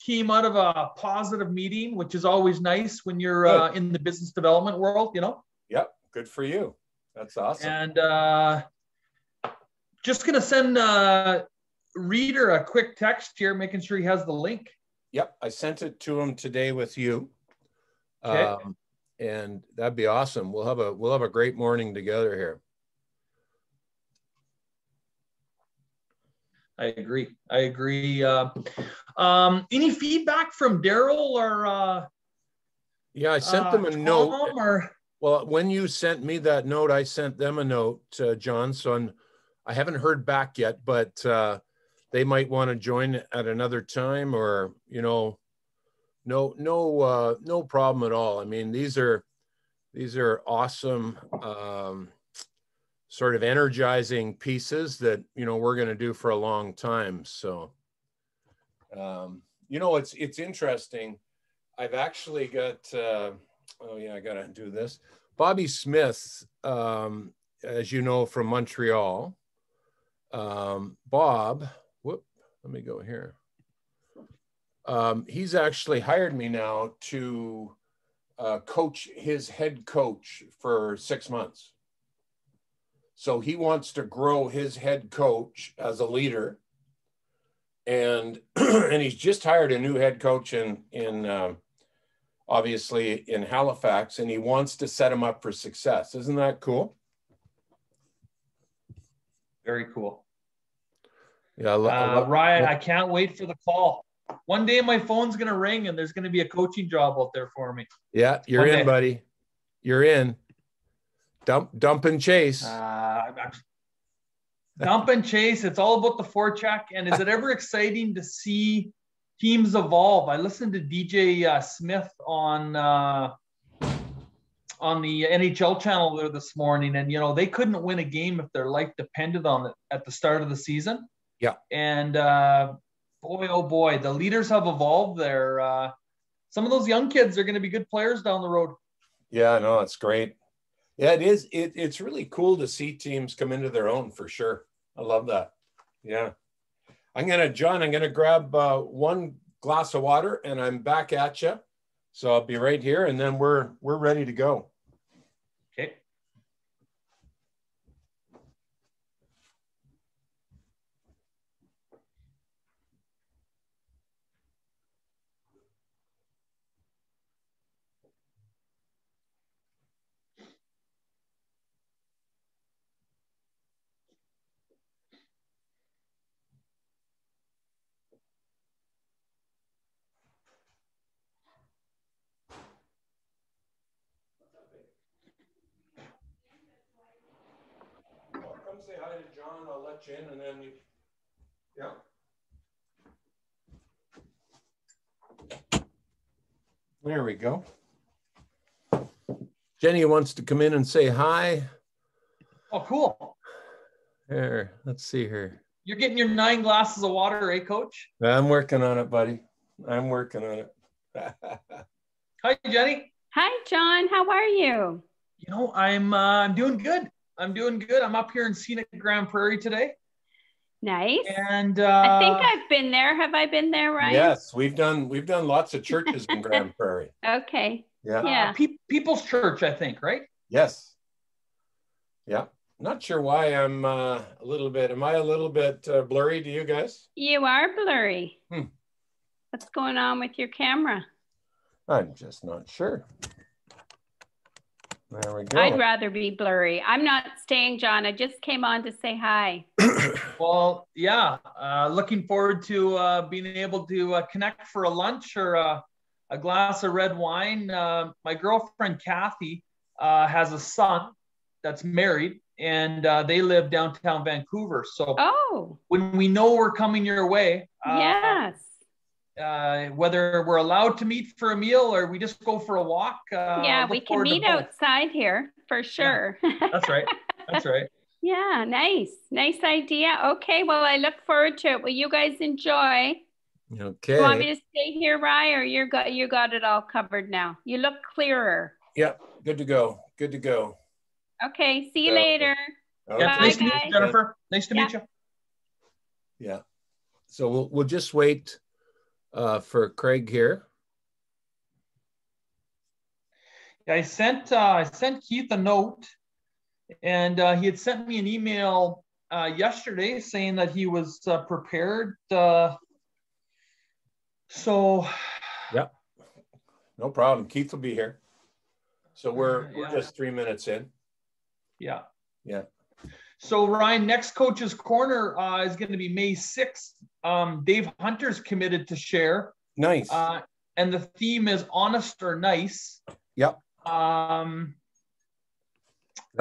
came out of a positive meeting, which is always nice when you're in the business development world, you know? Yep. Good for you. That's awesome. And just going to send Reader a quick text here, making sure he has the link. Yep. I sent it to him today with you. Okay. And that'd be awesome. We'll have a great morning together here. I agree. Any feedback from Daryl or? Yeah, I sent them a note. Or? Well, when you sent me that note, I sent them a note, John. So I haven't heard back yet, but they might want to join at another time, or no problem at all. I mean, these are awesome, sort of energizing pieces that we're going to do for a long time. So, it's interesting. I've actually got. Oh yeah, I got to do this. Bobby Smith, as you know, from Montreal. Bob, let me go here. He's actually hired me now to coach his head coach for 6 months. So he wants to grow his head coach as a leader. And and he's just hired a new head coach in obviously in Halifax, and he wants to set him up for success. Isn't that cool? Very cool. Yeah, Ryan, I can't wait for the call. One day my phone's going to ring and there's going to be a coaching job out there for me. Yeah, you're in, buddy. You're in. Dump and chase. Dump and chase. It's all about the forecheck. And is it ever exciting to see teams evolve? I listened to DJ Smith on the NHL channel there this morning, and they couldn't win a game if their life depended on it at the start of the season. Yeah. And boy, oh boy, the leaders have evolved there. Some of those young kids are going to be good players down the road. Yeah, no, it's great. Yeah, it is. It's really cool to see teams come into their own, for sure. I love that. Yeah. John, I'm going to grab one glass of water and I'm back at you. So I'll be right here, and then we're ready to go. Okay. Come say hi to John. I'll let you in, and then yeah. There we go. Jenny wants to come in and say hi. Oh, cool. There, let's see her. You're getting your 9 glasses of water, Coach? I'm working on it, buddy. I'm working on it. Hi, Jenny. Hi, John. How are you? I'm doing good. I'm up here in scenic Grand Prairie today. Nice. And I think I've been there. Have I been there, Ryan? Yes, we've done lots of churches in Grand Prairie. Okay. Yeah. People's Church, I think, right? Yes. Yeah. Not sure why I'm a little bit. Am I a little bit blurry to you guys? You are blurry. What's going on with your camera? I'm just not sure. There we go. I'd rather be blurry. I'm not staying, John. I just came on to say hi. Well, yeah. Looking forward to being able to connect for a lunch or a glass of red wine. My girlfriend, Kathy, has a son that's married, and they live downtown Vancouver. So when we know we're coming your way, yes. Whether we're allowed to meet for a meal or we just go for a walk. Yeah, we can meet outside here for sure. Yeah, that's right. That's right. Yeah, nice. Nice idea. Okay, well, I look forward to it. Well, you guys enjoy. Okay. You want me to stay here, Rye, or you got it all covered now? You look clearer. Yep, good to go. Good to go. Okay, see you later. Okay. Yeah, nice to meet you, Jennifer. Nice to meet you. Yeah. So we'll just wait for Craig here. I sent Keith a note, and he had sent me an email yesterday saying that he was prepared. So, yeah, no problem. Keith will be here. So we're yeah. just 3 minutes in. Yeah. Yeah. So Ryan, next Coach's Corner is going to be May 6th. Dave Hunter's committed to share. Nice. And the theme is honest or nice. Yep. Do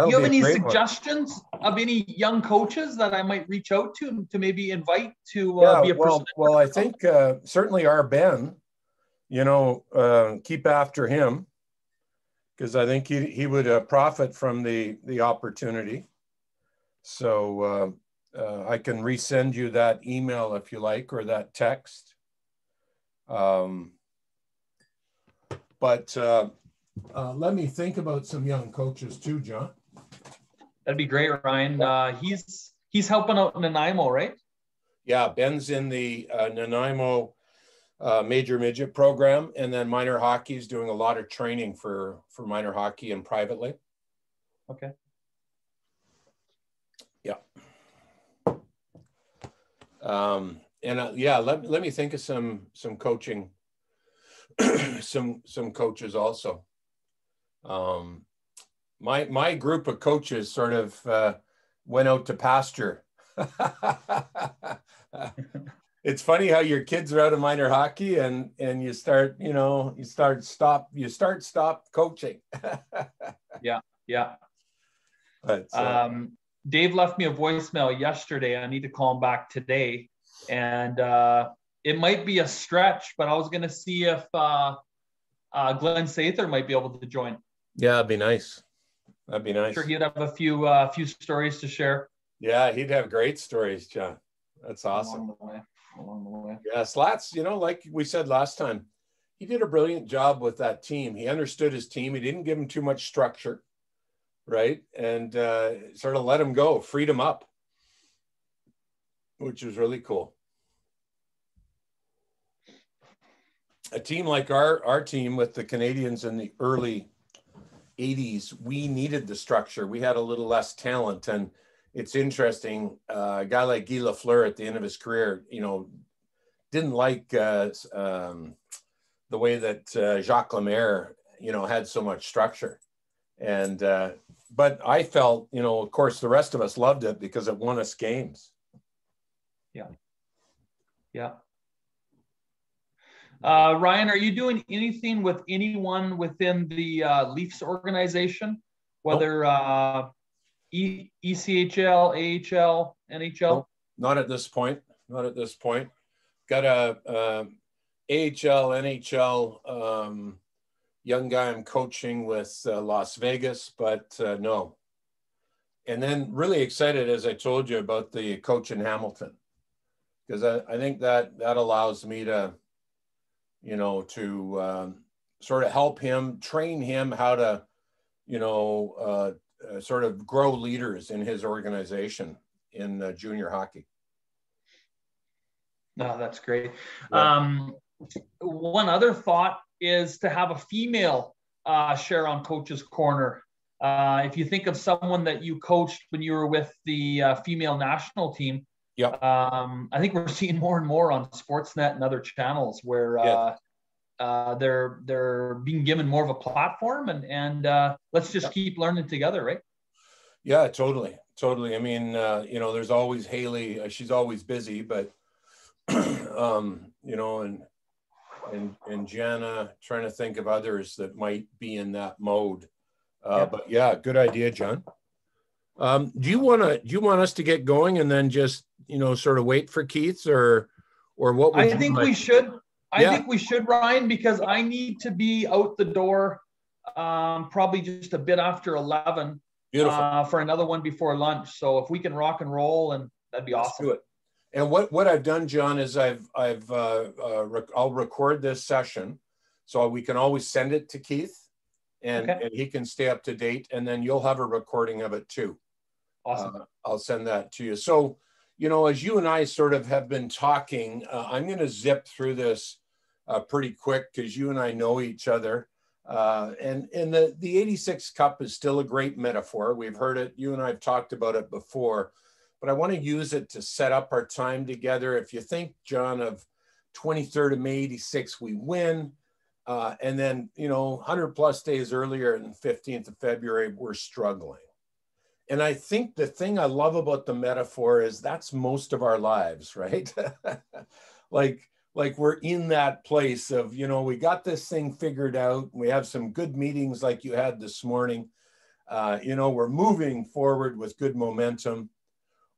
you have any suggestions of any young coaches that I might reach out to maybe invite to be a presenter? Well, I think certainly our Ben, keep after him, because I think he would profit from the opportunity. So I can resend you that email if you like, or that text. But let me think about some young coaches too, John. That'd be great, Ryan. He's helping out in Nanaimo, right? Yeah, Ben's in the Nanaimo major midget program, and then minor hockey is doing a lot of training for minor hockey and privately. Okay. Yeah. Let me think of some coaching, some coaches also. My group of coaches sort of went out to pasture. It's funny how your kids are out of minor hockey and you start stop coaching. Yeah. But, Dave left me a voicemail yesterday. I need to call him back today, and it might be a stretch, but I was going to see if Glenn Sather might be able to join. Yeah, it'd be nice. That'd be nice. I'm sure he'd have a few stories to share. Yeah, he'd have great stories, John. That's awesome. Along the way. Yeah, Slats, like we said last time, he did a brilliant job with that team. He understood his team. He didn't give him too much structure, right? And sort of let him go, freed him up, which was really cool. A team like our team with the Canadians in the early 80s, we needed the structure. We had a little less talent. And it's interesting, a guy like Guy Lafleur at the end of his career, didn't like the way that Jacques Lemaire, had so much structure. And, but I felt, of course, the rest of us loved it because it won us games. Yeah. Ryan, are you doing anything with anyone within the Leafs organization, whether ECHL, AHL, NHL? Nope. Not at this point. Got a AHL, NHL young guy I'm coaching with Las Vegas, but no. And then really excited, as I told you, about the coach in Hamilton, because I think that allows me to, to sort of help him, train him how to, sort of grow leaders in his organization in junior hockey. No, that's great. Yeah. One other thought is to have a female share on Coach's Corner. If you think of someone that you coached when you were with the female national team, yeah. I think we're seeing more and more on Sportsnet and other channels where they're being given more of a platform, and let's just keep learning together, right? Yeah, totally. I mean, there's always Haley. She's always busy, but and Jana, trying to think of others that might be in that mode. But yeah, good idea, John. Do you want us to get going and then just sort of wait for Keith, or what? I think we should. I think we should, Ryan, because I need to be out the door probably just a bit after 11. Beautiful. For another one before lunch. So if we can rock and roll, and that'd be awesome. Do it. And what I've done, John, is I'll record this session, so we can always send it to Keith, and he can stay up to date, and then you'll have a recording of it too. Awesome. I'll send that to you. So, as you and I sort of have been talking, I'm going to zip through this pretty quick because you and I know each other. And the 86 Cup is still a great metaphor. We've heard it. You and I have talked about it before, but I want to use it to set up our time together. If you think, John, of 23rd of May, 86, we win. And then, 100 plus days earlier, and 15th of February, we're struggling. And I think the thing I love about the metaphor is that's most of our lives, right? like we're in that place of, we got this thing figured out. We have some good meetings like you had this morning. We're moving forward with good momentum.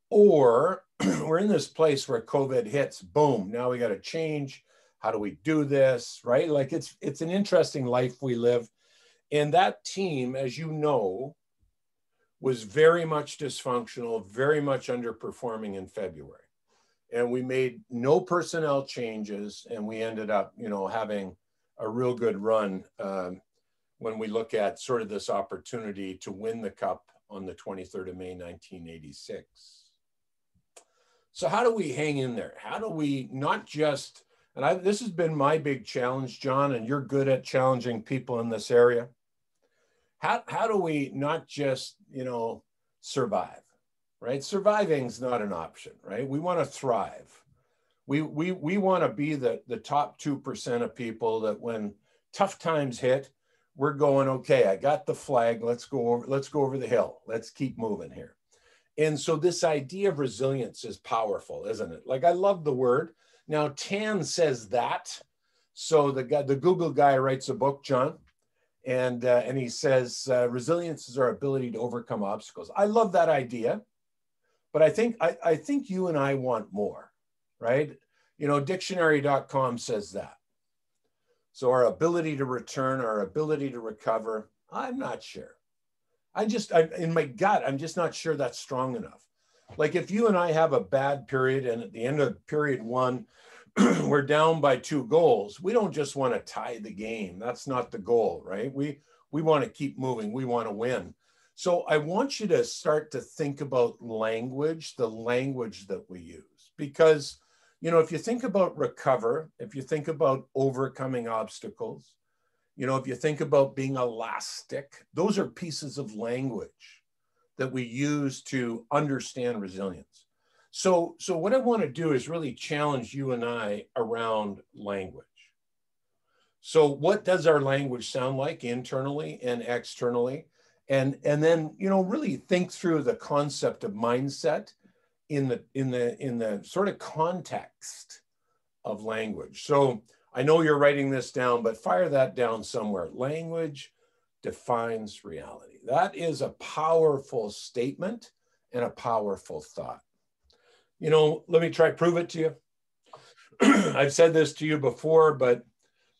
Or we're in this place where COVID hits, boom, now we got to change. How do we do this, right? Like it's an interesting life we live. And that team, as you know, was very much dysfunctional, very much underperforming in February. And we made no personnel changes, and we ended up, having a real good run when we look at sort of this opportunity to win the Cup on the 23rd of May, 1986. So how do we hang in there? How do we not just, and this has been my big challenge, John, and you're good at challenging people in this area. How do we not just, survive, right? Surviving is not an option, right? We want to thrive. We want to be the top 2% of people that when tough times hit, we're going, okay, I got the flag. Let's go over the hill. Let's keep moving here. And so this idea of resilience is powerful, isn't it? Like, I love the word. Now, Tan says that. So the Google guy writes a book, John, and he says, resilience is our ability to overcome obstacles. I love that idea, but I think you and I want more, right? Dictionary.com says that. So our ability to return, our ability to recover, I'm not sure. In my gut, I'm just not sure that's strong enough. Like if you and I have a bad period and at the end of period one, we're down by 2 goals, we don't just want to tie the game. That's not the goal, right? We want to keep moving. We want to win. So I want you to start to think about language, the language that we use, because, if you think about recover, if you think about overcoming obstacles, if you think about being elastic, those are pieces of language that we use to understand resilience. So what I want to do is really challenge you and I around language. So what does our language sound like internally and externally? And then, really think through the concept of mindset in the sort of context of language. So I know you're writing this down, but fire that down somewhere. Language defines reality. That is a powerful statement and a powerful thought. Let me try prove it to you. I've said this to you before, but,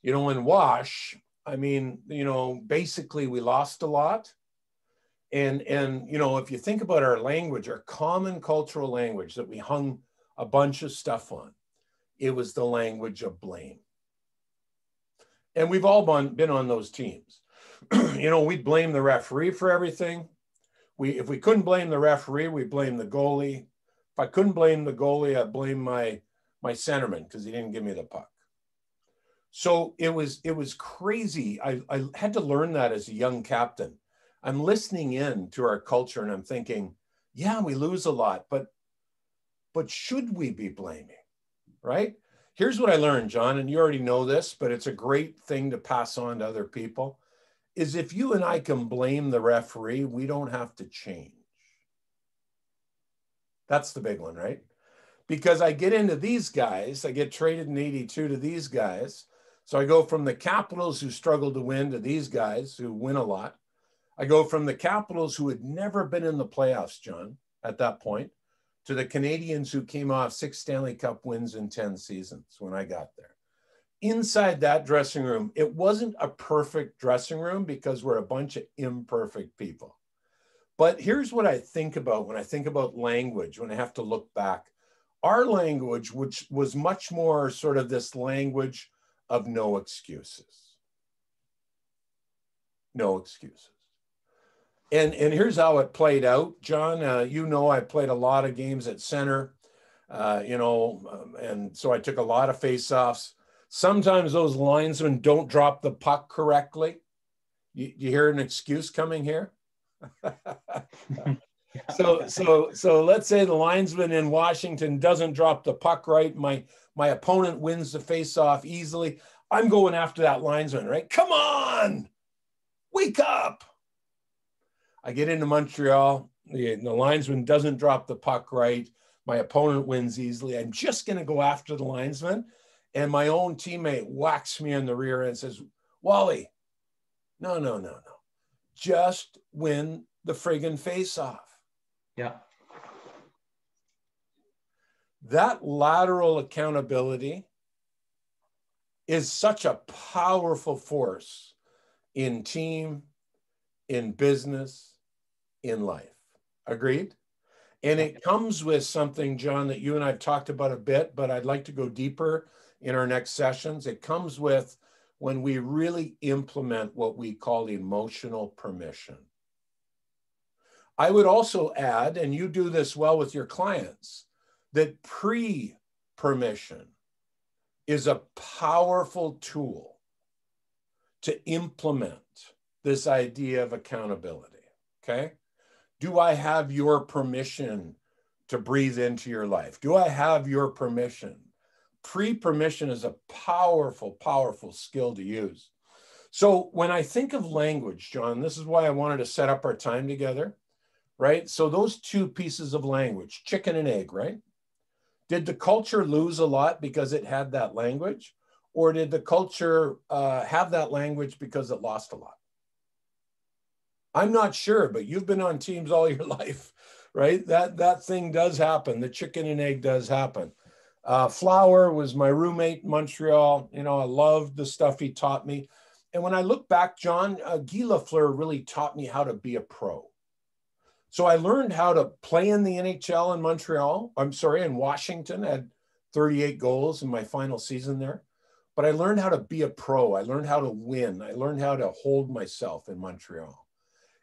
in WASH, basically we lost a lot. And if you think about our language, our common cultural language that we hung a bunch of stuff on, it was the language of blame. And we've all been on those teams. We'd blame the referee for everything. If we couldn't blame the referee, we blamed the goalie. If I couldn't blame the goalie, I'd blame my centerman because he didn't give me the puck. So it was crazy. I had to learn that as a young captain. I'm listening in to our culture and I'm thinking, yeah, we lose a lot, but should we be blaming, right? Here's what I learned, John, and you already know this, but it's a great thing to pass on to other people, is if you and I can blame the referee, we don't have to change. That's the big one, right? Because I get into these guys, I get traded in 82 to these guys. So I go from the Capitals who struggle to win to these guys who win a lot. I go from the Capitals who had never been in the playoffs, John, at that point, to the Canadians who came off 6 Stanley Cup wins in 10 seasons when I got there. Inside that dressing room, it wasn't a perfect dressing room because we're a bunch of imperfect people. But here's what I think about when I think about language, when I have to look back. Our language, which was much more sort of this language of no excuses. No excuses. And here's how it played out, John. I played a lot of games at center, and so I took a lot of face-offs. Sometimes those linesmen don't drop the puck correctly. You hear an excuse coming here? So let's say the linesman in Washington doesn't drop the puck right. My opponent wins the face-off easily. I'm going after that linesman, right? Come on, wake up. I get into Montreal. The linesman doesn't drop the puck right. My opponent wins easily. I'm just going to go after the linesman. And my own teammate whacks me in the rear and says, Wally, no. Just win the friggin' face-off. Yeah. That lateral accountability is such a powerful force in team, in business, in life. Agreed? And it comes with something, John, that you and I've talked about a bit, but I'd like to go deeper in our next sessions. It comes with when we really implement what we call emotional permission. I would also add, and you do this well with your clients, that pre-permission is a powerful tool to implement this idea of accountability, okay? Do I have your permission to breathe into your life? Do I have your permission? Pre-permission is a powerful, powerful skill to use. So when I think of language, John, this is why I wanted to set up our time together, right? So those two pieces of language, chicken and egg, right? Did the culture lose a lot because it had that language? Or did the culture have that language because it lost a lot? I'm not sure, but you've been on teams all your life, right? That thing does happen. The chicken and egg does happen. Flower was my roommate in Montreal. You know, I loved the stuff he taught me. And when I look back, John, Guy Lafleur really taught me how to be a pro. So I learned how to play in the NHL in Washington. I had 38 goals in my final season there. But I learned how to be a pro. I learned how to win. I learned how to hold myself in Montreal.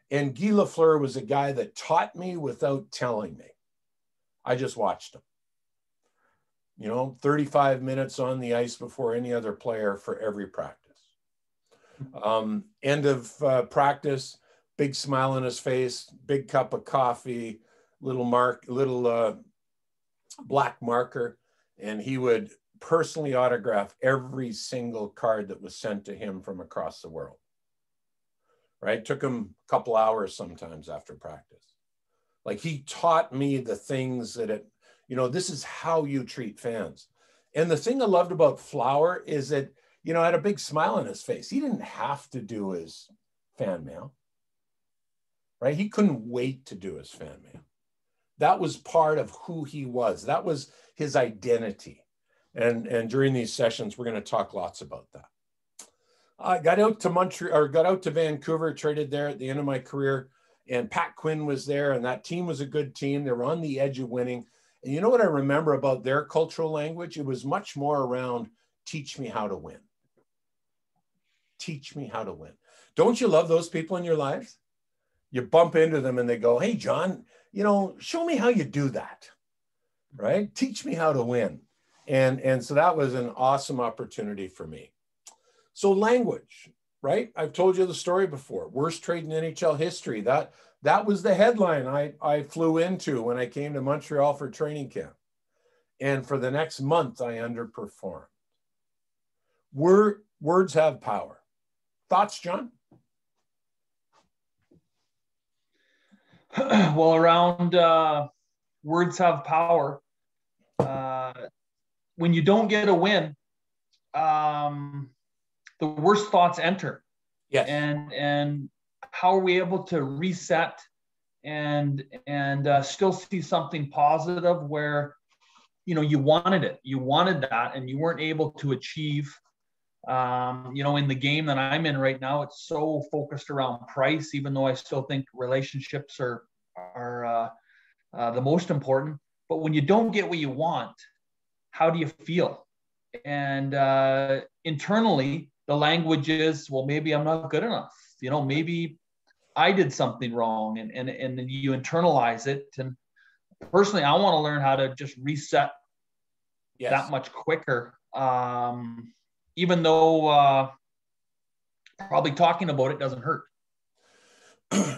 And Guy Lafleur was a guy that taught me without telling me. I just watched him. 35 minutes on the ice before any other player for every practice. End of practice, big smile on his face, big cup of coffee, little black marker, and he would personally autograph every single card that was sent to him from across the world. Right? Took him a couple hours sometimes after practice. Like he taught me the things that this is how you treat fans. And the thing I loved about Flower is that, I had a big smile on his face. He didn't have to do his fan mail, right? He couldn't wait to do his fan mail. That was part of who he was. That was his identity. And during these sessions, we're going to talk lots about that. I got out to Vancouver, traded there at the end of my career, and Pat Quinn was there, and that team was a good team. They were on the edge of winning. And you know what I remember about their cultural language? It was much more around teach me how to win. Teach me how to win. Don't you love those people in your lives? You bump into them and they go, hey, John, show me how you do that, right? Teach me how to win. And so that was an awesome opportunity for me. So language, right? I've told you the story before. Worst trade in NHL history. That was the headline I flew into when I came to Montreal for training camp. And for the next month, I underperformed. Words have power. Thoughts, John? Well, around words have power. When you don't get a win, the worst thoughts enter. Yes. And how are we able to reset and still see something positive where, you wanted it, you wanted that, and you weren't able to achieve. In the game that I'm in right now, it's so focused around price, even though I still think relationships are the most important. But when you don't get what you want, how do you feel? And internally, the language is, well, maybe I'm not good enough. Maybe I did something wrong, and then you internalize it. And personally, I want to learn how to just reset that much quicker. even though probably talking about it doesn't hurt.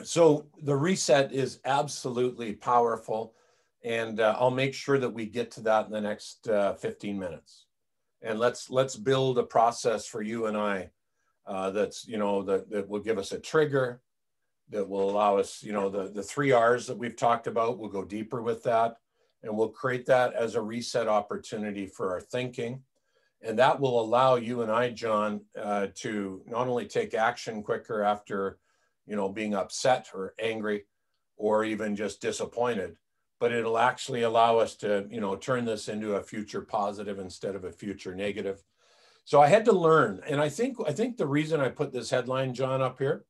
So the reset is absolutely powerful. And I'll make sure that we get to that in the next 15 minutes. And let's build a process for you and I that's, that will give us a trigger, that will allow us, the 3 R's that we've talked about, we'll go deeper with that. And we'll create that as a reset opportunity for our thinking. And that will allow you and I, John, to not only take action quicker after, being upset or angry or even just disappointed, but it'll actually allow us to, turn this into a future positive instead of a future negative. So I had to learn. And I think the reason I put this headline, John, up here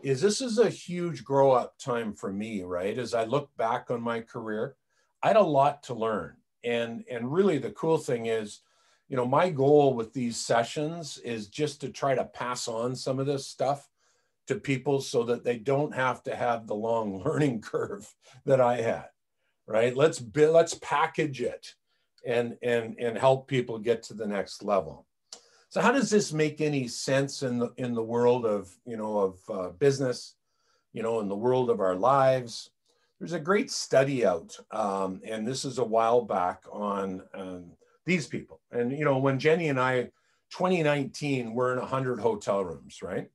is this is a huge grow up time for me, right? As I look back on my career, I had a lot to learn. And really the cool thing is, my goal with these sessions is just to try to pass on some of this stuff to people so that they don't have to have the long learning curve that I had, right? Let's package it and help people get to the next level. So how does this make any sense in the world of, business, in the world of our lives? There's a great study out, and this is a while back on these people. And, when Jenny and I, 2019, we're in 100 hotel rooms, right?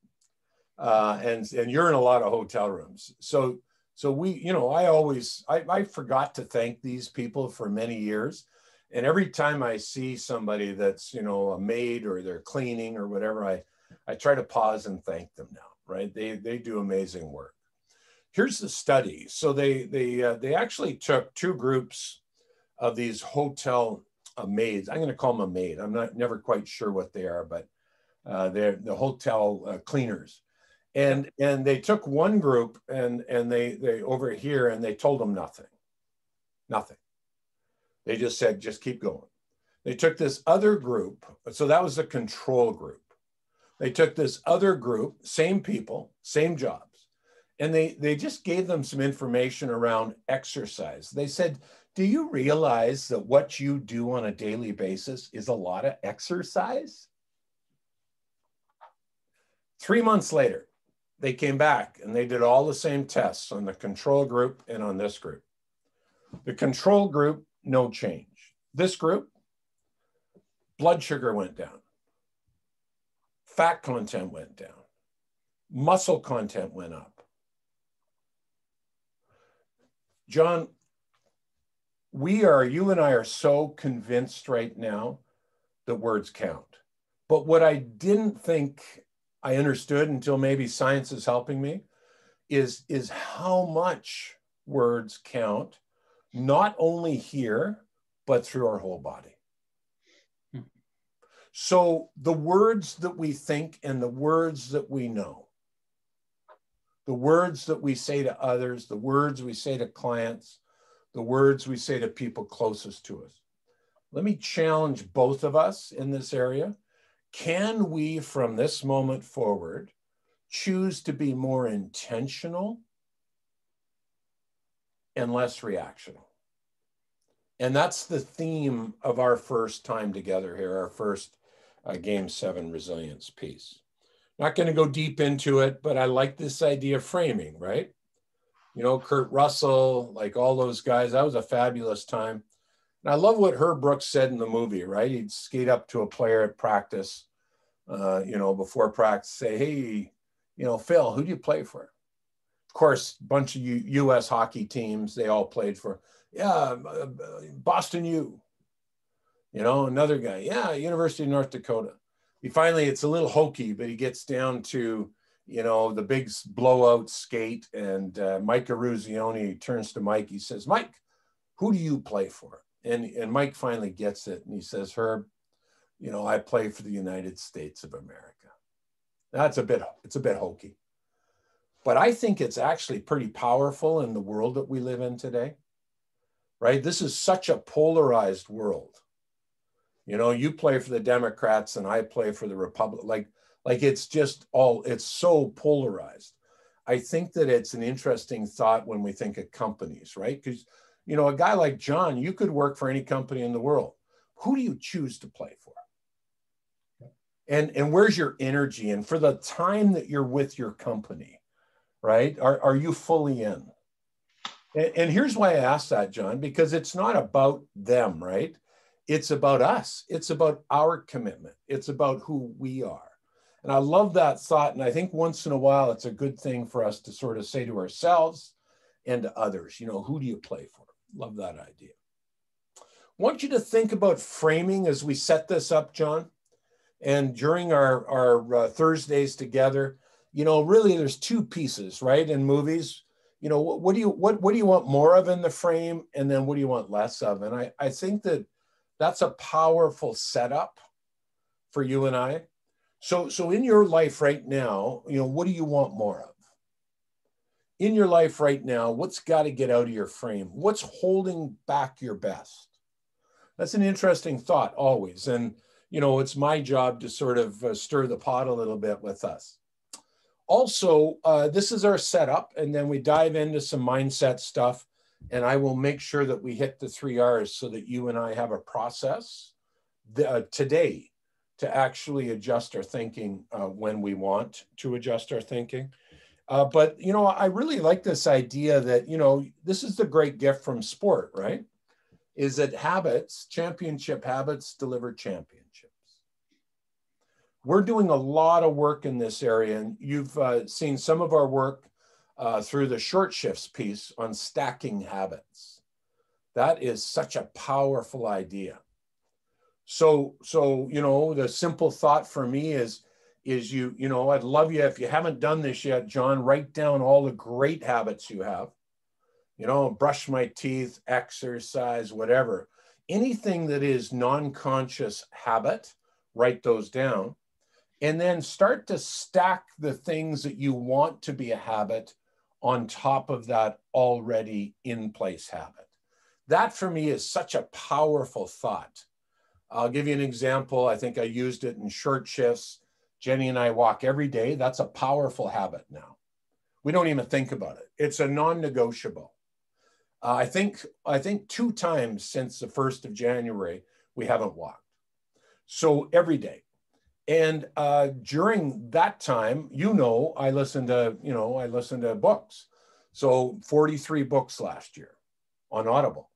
And you're in a lot of hotel rooms. So we, I forgot to thank these people for many years. And every time I see somebody that's, a maid or they're cleaning or whatever, I try to pause and thank them now, right? They do amazing work. Here's the study. So they actually took 2 groups of these hotel maids. I'm going to call them a maid. I'm never quite sure what they are, but they're the hotel cleaners. And they took one group and they over here and they told them nothing. They just said, just keep going. They took this other group. So that was the control group. They took this other group, same people, same jobs. And they just gave them some information around exercise. They said, do you realize that what you do on a daily basis is a lot of exercise? 3 months later, they came back and they did all the same tests on the control group and on this group. The control group, no change. This group, blood sugar went down. Fat content went down. Muscle content went up. John, you and I are so convinced right now that words count. But what I didn't think I understood until maybe science is helping me is how much words count, not only here, but through our whole body. So the words that we think and the words that we know, the words that we say to others, the words we say to clients, the words we say to people closest to us. Let me challenge both of us in this area. Can we, from this moment forward, choose to be more intentional and less reactional? And that's the theme of our first time together here, our first Game7 resilience piece. Not going to go deep into it, but I like this idea of framing, right? Kurt Russell, like all those guys, that was a fabulous time. And I love what Herb Brooks said in the movie, right? He'd skate up to a player at practice, before practice, say, hey, Phil, who do you play for? Of course, a bunch of U.S. hockey teams, they all played for, Boston U. Another guy, University of North Dakota. It's a little hokey, but he gets down to, the big blowout skate, and Mike Eruzione turns to Mike. He says, Mike, who do you play for? And Mike finally gets it. And he says, Herb, I play for the United States of America. It's a bit hokey. But I think it's actually pretty powerful in the world that we live in today, right? This is such a polarized world. You play for the Democrats and I play for the Republic. Like it's so polarized. I think that it's an interesting thought when we think of companies, right? Because, a guy like John, you could work for any company in the world. Who do you choose to play for? And where's your energy? And for the time that you're with your company, right? Are you fully in? And here's why I asked that, John, because it's not about them, right? It's about us. It's about our commitment. It's about who we are. And I love that thought. And I think once in a while, it's a good thing for us to sort of say to ourselves and to others, you know, who do you play for? Love that idea. I want you to think about framing as we set this up, John. And during our Thursdays together, you know, really there's two pieces, right? In movies, you know, what do you want more of in the frame? And then what do you want less of? And I think that that's a powerful setup for you and I. So in your life right now, you know, what do you want more of? In your life right now, what's got to get out of your frame? What's holding back your best? That's an interesting thought always. And, you know, it's my job to sort of stir the pot a little bit with us. Also, this is our setup, and then we dive into some mindset stuff, and I will make sure that we hit the 3 R's so that you and I have a process today to actually adjust our thinking when we want to adjust our thinking. But, you know, I really like this idea that, you know, this is the great gift from sport, right? Is that habits, championship habits, deliver championships. We're doing a lot of work in this area, and you've seen some of our work through the short shifts piece on stacking habits. That is such a powerful idea. So you know, the simple thought for me is you know, I'd love you, if you haven't done this yet, John, write down all the great habits you have. You know, brush my teeth, exercise, whatever. Anything that is non-conscious habit, write those down. And then start to stack the things that you want to be a habit on top of that already in place habit. That for me is such a powerful thought. I'll give you an example. I think I used it in short shifts. Jenny and I walk every day. That's a powerful habit now. We don't even think about it. It's a non-negotiable. I think 2 times since the 1st of January, we haven't walked. So every day. And during that time, you know, I listened to books. So 43 books last year on Audible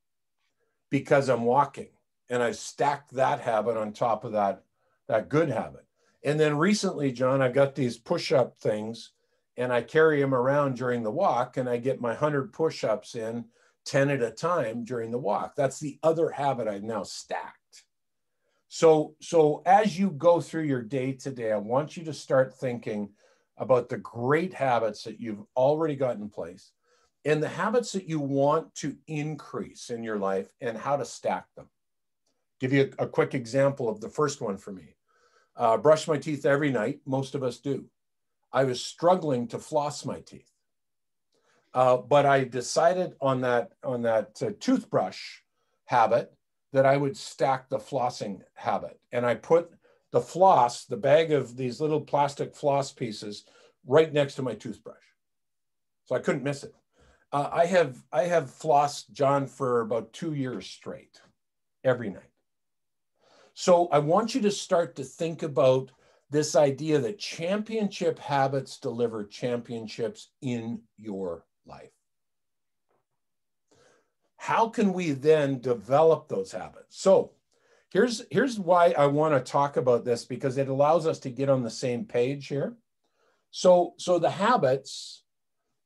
because I'm walking, and I stacked that habit on top of that good habit. And then recently, John, I've got these push-up things, and I carry them around during the walk, and I get my 100 push-ups in 10 at a time during the walk. That's the other habit I've now stacked. So as you go through your day today, I want you to start thinking about the great habits that you've already got in place and the habits that you want to increase in your life and how to stack them. Give you a quick example of the first one for me. Brush my teeth every night. Most of us do. I was struggling to floss my teeth. But I decided on that toothbrush habit that I would stack the flossing habit. And I put the floss, the bag of these little plastic floss pieces, right next to my toothbrush. So I couldn't miss it. I have flossed, John, for about 2 years straight, every night. So I want you to start to think about this idea that championship habits deliver championships in your life. How can we then develop those habits? So here's why I want to talk about this, because it allows us to get on the same page here. So the habits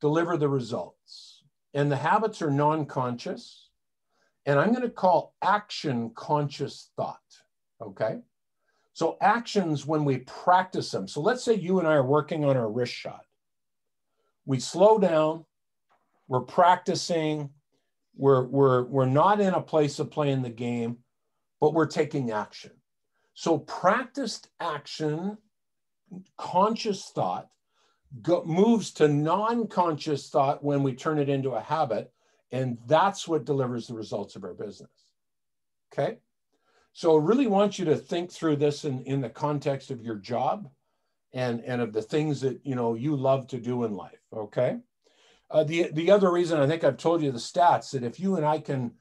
deliver the results, and the habits are non-conscious, and I'm going to call action conscious thought, okay? So actions when we practice them. So let's say you and I are working on our wrist shot. We slow down, we're practicing, we're not in a place of playing the game, but we're taking action. So practiced action, conscious thought, moves to non-conscious thought when we turn it into a habit, and that's what delivers the results of our business. Okay? So I really want you to think through this in the context of your job and of the things that you love to do in life. Okay? The other reason, I think I've told you the stats, that if you and I can,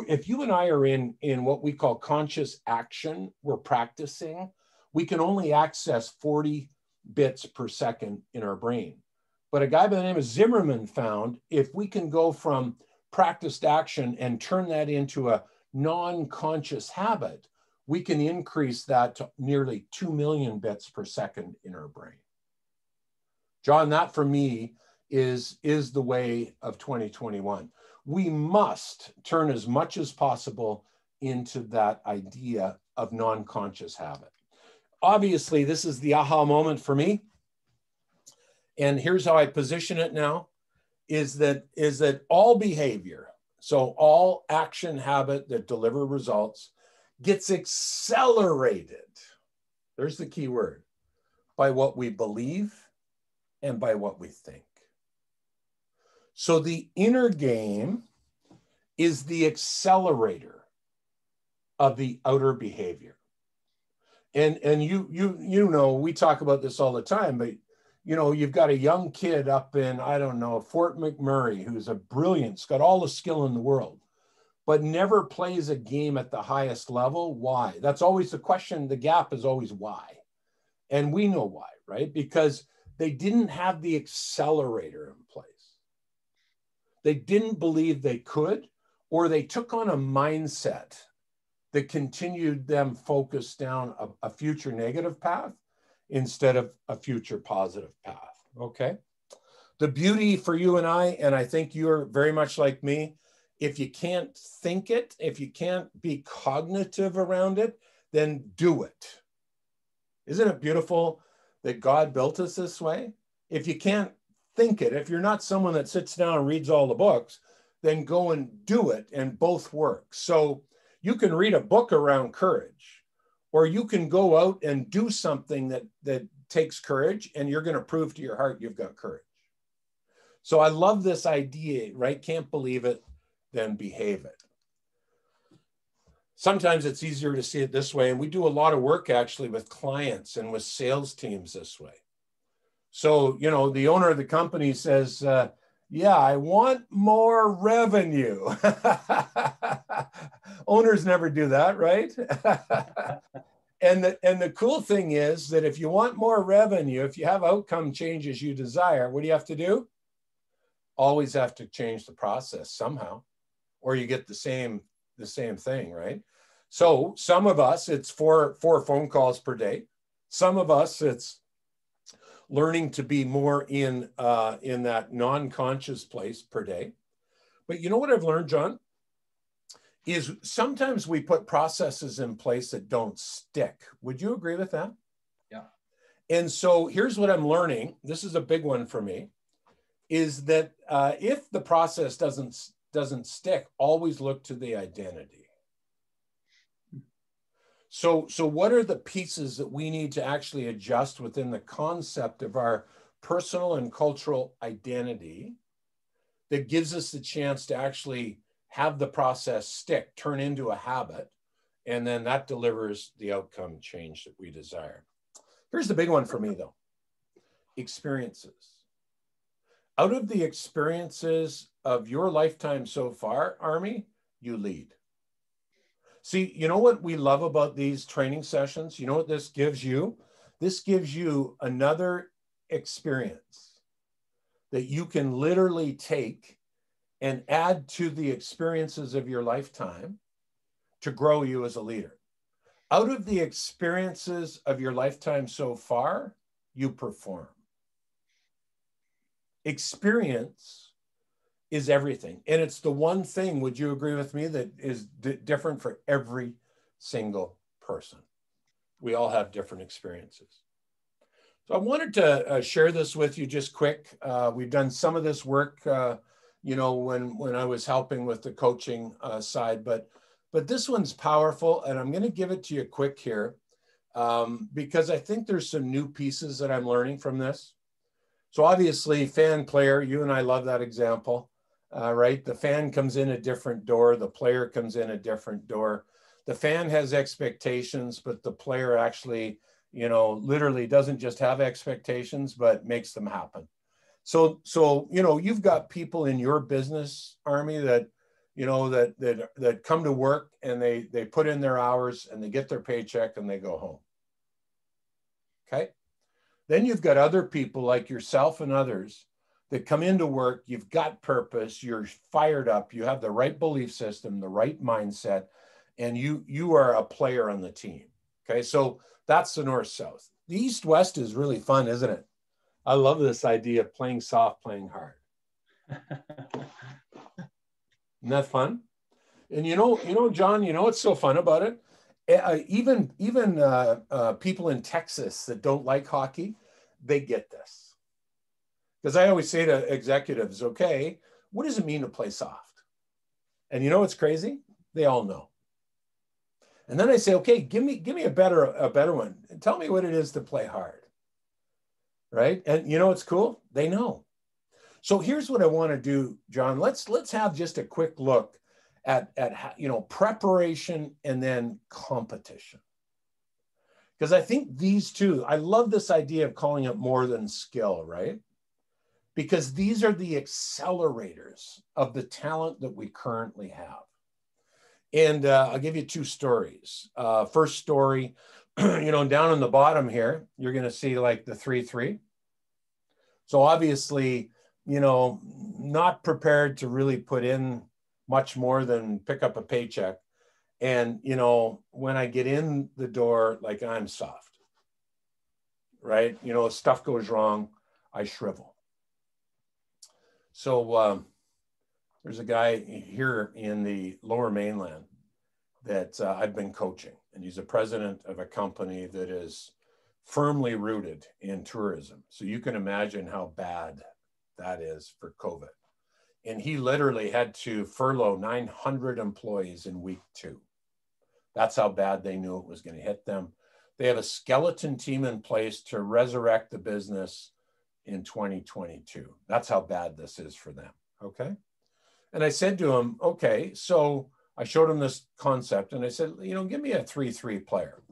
if you and I are in what we call conscious action, we're practicing, we can only access 40 bits per second in our brain. But a guy by the name of Zimmerman found if we can go from practiced action and turn that into a non-conscious habit, we can increase that to nearly 2 million bits per second in our brain. John, that for me is the way of 2021. We must turn as much as possible into that idea of non-conscious habit. Obviously, this is the aha moment for me. And here's how I position it now, is that all behavior, so all action habit that deliver results, gets accelerated, there's the key word, by what we believe and by what we think. So the inner game is the accelerator of the outer behavior. And you know, we talk about this all the time, but you know, you've got a young kid up in, I don't know, Fort McMurray, who's a brilliant, got all the skill in the world, but never plays a game at the highest level. Why? That's always the question. The gap is always why. And we know why, right? Because they didn't have the accelerator in place. They didn't believe they could, or they took on a mindset that continued them focused down a future negative path instead of a future positive path, okay? The beauty for you and I think you're very much like me, if you can't think it, if you can't be cognitive around it, then do it. Isn't it beautiful that God built us this way? If you can't think it, if you're not someone that sits down and reads all the books, then go and do it, and both work. So you can read a book around courage, or you can go out and do something that takes courage, and you're going to prove to your heart you've got courage. So I love this idea, right? Can't believe it, then behave it. Sometimes it's easier to see it this way, and we do a lot of work actually with clients and with sales teams this way. So, you know, the owner of the company says, yeah, I want more revenue. Owners never do that, right? And the cool thing is that if you want more revenue, if you have outcome changes you desire, what do you have to do? Always have to change the process somehow, or you get the same thing, right? So some of us, it's four phone calls per day. Some of us, it's learning to be more in that non-conscious place per day. But you know what I've learned, John? Is sometimes we put processes in place that don't stick. Would you agree with that? Yeah. And so here's what I'm learning. This is a big one for me, is that if the process doesn't stick, always look to the identity. So what are the pieces that we need to actually adjust within the concept of our personal and cultural identity that gives us the chance to actually have the process stick, turn into a habit, and then that delivers the outcome change that we desire. Here's the big one for me though, experiences. Out of the experiences of your lifetime so far, Army, you lead. See, you know what we love about these training sessions? You know what this gives you? This gives you another experience that you can literally take and add to the experiences of your lifetime to grow you as a leader. Out of the experiences of your lifetime so far, you perform. Experience is everything. And it's the one thing, would you agree with me, that is different for every single person. We all have different experiences. So I wanted to share this with you just quick. We've done some of this work, you know, when I was helping with the coaching side, but this one's powerful, and I'm going to give it to you quick here because I think there's some new pieces that I'm learning from this. So obviously, fan player, you and I love that example, right? The fan comes in a different door. The player comes in a different door. The fan has expectations, but the player actually, you know, literally doesn't just have expectations, but makes them happen. So, you know, you've got people in your business, Army, that, you know, that come to work and they put in their hours and they get their paycheck and they go home. okay? Then you've got other people like yourself and others that come into work, you've got purpose, you're fired up, you have the right belief system, the right mindset, and you are a player on the team, okay? So that's the north-south. The east-west is really fun, isn't it? I love this idea of playing soft, playing hard. Isn't that fun? And you know, John, you know what's so fun about it? Even people in Texas that don't like hockey, they get this. Because I always say to executives, okay, what does it mean to play soft? And you know what's crazy? They all know. And then I say, okay, give me a better one. Tell me what it is to play hard. Right? And you know what's cool? They know. So here's what I want to do, John. Let's have just a quick look at preparation and then competition. Because I think these two, I love this idea of calling it more than skill, right? Because these are the accelerators of the talent that we currently have. And I'll give you two stories. First story, down on the bottom here, you're going to see like the 3-3. So obviously, not prepared to really put in much more than pick up a paycheck. And, when I get in the door, like I'm soft, right? Stuff goes wrong, I shrivel. So there's a guy here in the Lower Mainland that I've been coaching, and he's a president of a company that is firmly rooted in tourism. So you can imagine how bad that is for COVID. And he literally had to furlough 900 employees in week 2. That's how bad they knew it was going to hit them. They have a skeleton team in place to resurrect the business in 2022. That's how bad this is for them, okay? And I said to him, okay, so I showed him this concept and I said, give me a 3-3 player.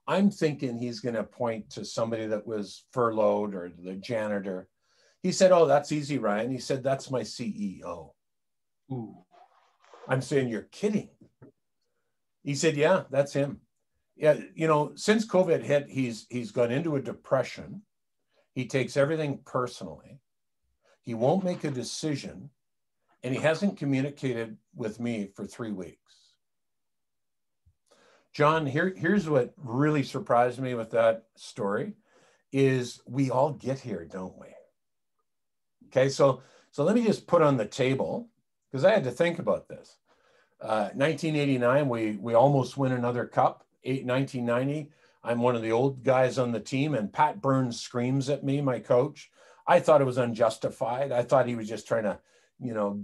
I'm thinking he's going to point to somebody that was furloughed or the janitor. He said, oh, that's easy, Ryan. He said, that's my CEO. Ooh. I'm saying, you're kidding. He said, yeah, that's him. Yeah, since COVID hit, he's gone into a depression. He takes everything personally. He won't make a decision. And he hasn't communicated with me for 3 weeks. John, here's what really surprised me with that story is we all get here, don't we? Okay, so let me just put on the table, because I had to think about this. 1989, we almost win another cup. 1990, I'm one of the old guys on the team, and Pat Burns screams at me, my coach. I thought it was unjustified. I thought he was just trying to,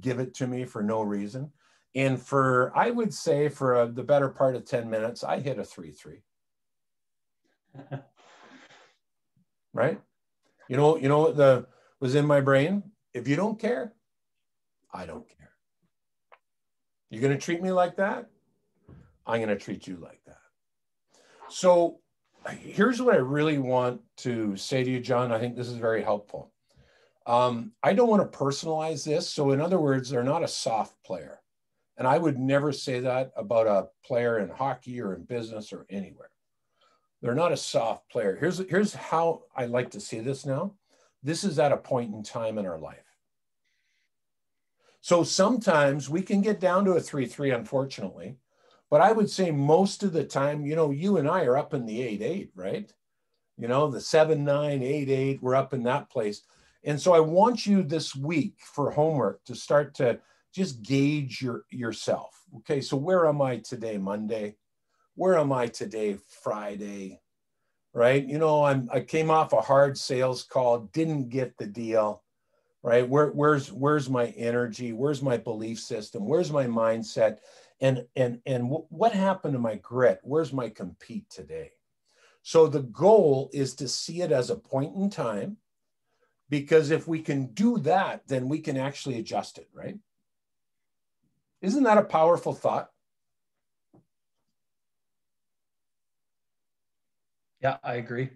give it to me for no reason. And I would say for the better part of 10 minutes, I hit a 3-3. Right? You know what was in my brain? If you don't care, I don't care. You're going to treat me like that? I'm going to treat you like that. So here's what I really want to say to you, John. I think this is very helpful. I don't want to personalize this. So in other words, they're not a soft player. And I would never say that about a player in hockey or in business or anywhere. They're not a soft player. Here's how I like to see this now. This is at a point in time in our life. So sometimes we can get down to a 3-3, unfortunately. But I would say most of the time, you and I are up in the 8-8, right? The 7-9, 8-8, we're up in that place. And so I want you this week for homework to start to just gauge yourself. Okay, so where am I today, Monday? Where am I today, Friday? Right? I came off a hard sales call, didn't get the deal. Right? Where's my energy? Where's my belief system? Where's my mindset? And what happened to my grit? Where's my compete today? So the goal is to see it as a point in time, because if we can do that, then we can actually adjust it, right? Isn't that a powerful thought? Yeah, I agree.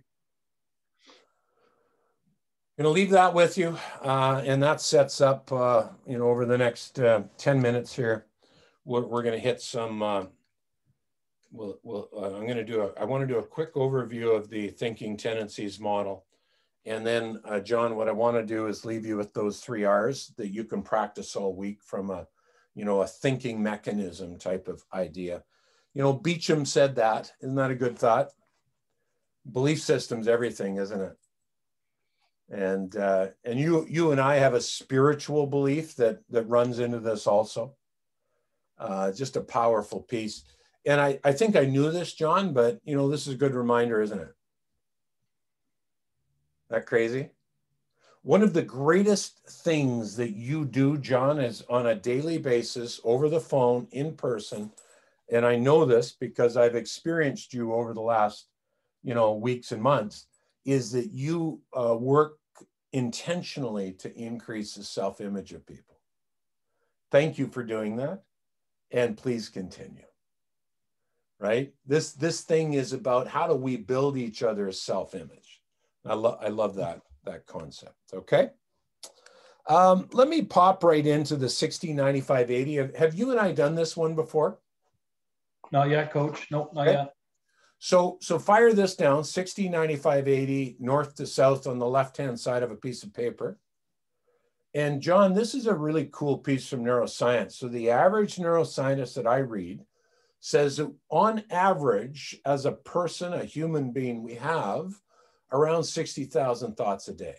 I'm going to leave that with you, and that sets up, over the next 10 minutes here, we're going to hit some I'm going to do I want to do a quick overview of the thinking tendencies model. And then, John, what I want to do is leave you with those 3 R's that you can practice all week from a thinking mechanism type of idea. Beecham said that. Isn't that a good thought? Belief system's everything, isn't it? And you and I have a spiritual belief that runs into this also. Just a powerful piece. And I think I knew this, John, but this is a good reminder, isn't it? That crazy? One of the greatest things that you do, John, is on a daily basis, over the phone, in person, and I know this because I've experienced you over the last, weeks and months, is that you work intentionally to increase the self-image of people. Thank you for doing that, and please continue. Right? This thing is about how do we build each other's self-image. I love that concept. Okay. Let me pop right into the 60, 95, 80. Have you and I done this one before? Not yet, Coach. Nope, not yet. So fire this down, 60, 95, 80, north to south on the left-hand side of a piece of paper. And John, this is a really cool piece from neuroscience. So the average neuroscientist that I read says that on average, as a person, a human being, we have around 60,000 thoughts a day.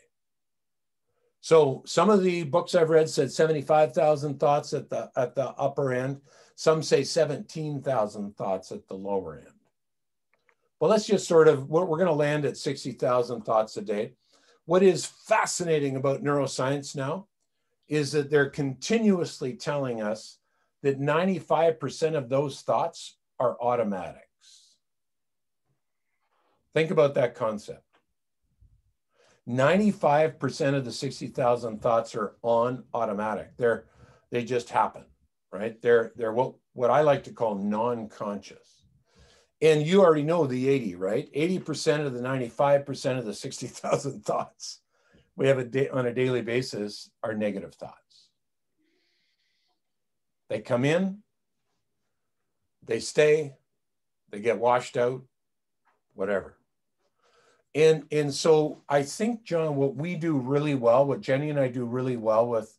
So some of the books I've read said 75,000 thoughts at the upper end. Some say 17,000 thoughts at the lower end. Well, let's just we're going to land at 60,000 thoughts a day. What is fascinating about neuroscience now is that they're continuously telling us that 95% of those thoughts are automatics. Think about that concept. 95% of the 60,000 thoughts are on automatic. They just happen, right? They're what I like to call non-conscious. And you already know the 80, right? 80% of the 95% of the 60,000 thoughts we have on a daily basis are negative thoughts. They come in, they stay, they get washed out, whatever. And so I think, John, what we do really well, what Jenny and I do really well with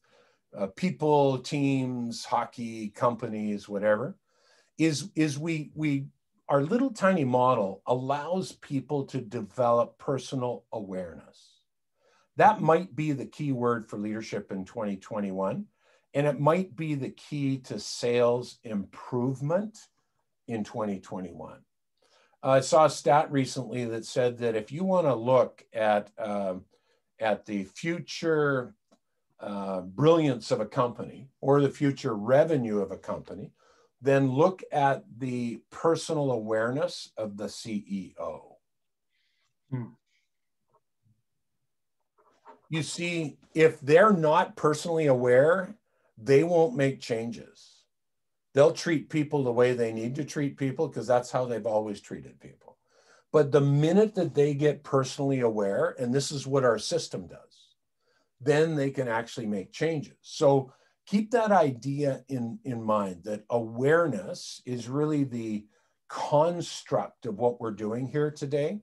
people, teams, hockey, companies, whatever, is we our little tiny model allows people to develop personal awareness. That might be the key word for leadership in 2021, and it might be the key to sales improvement in 2021. I saw a stat recently that said that if you want to look at the future brilliance of a company or the future revenue of a company, then look at the personal awareness of the CEO. You see, if they're not personally aware, they won't make changes. They'll treat people the way they need to treat people because that's how they've always treated people. But the minute that they get personally aware, and this is what our system does, then they can actually make changes. So keep that idea in mind, that awareness is really the construct of what we're doing here today.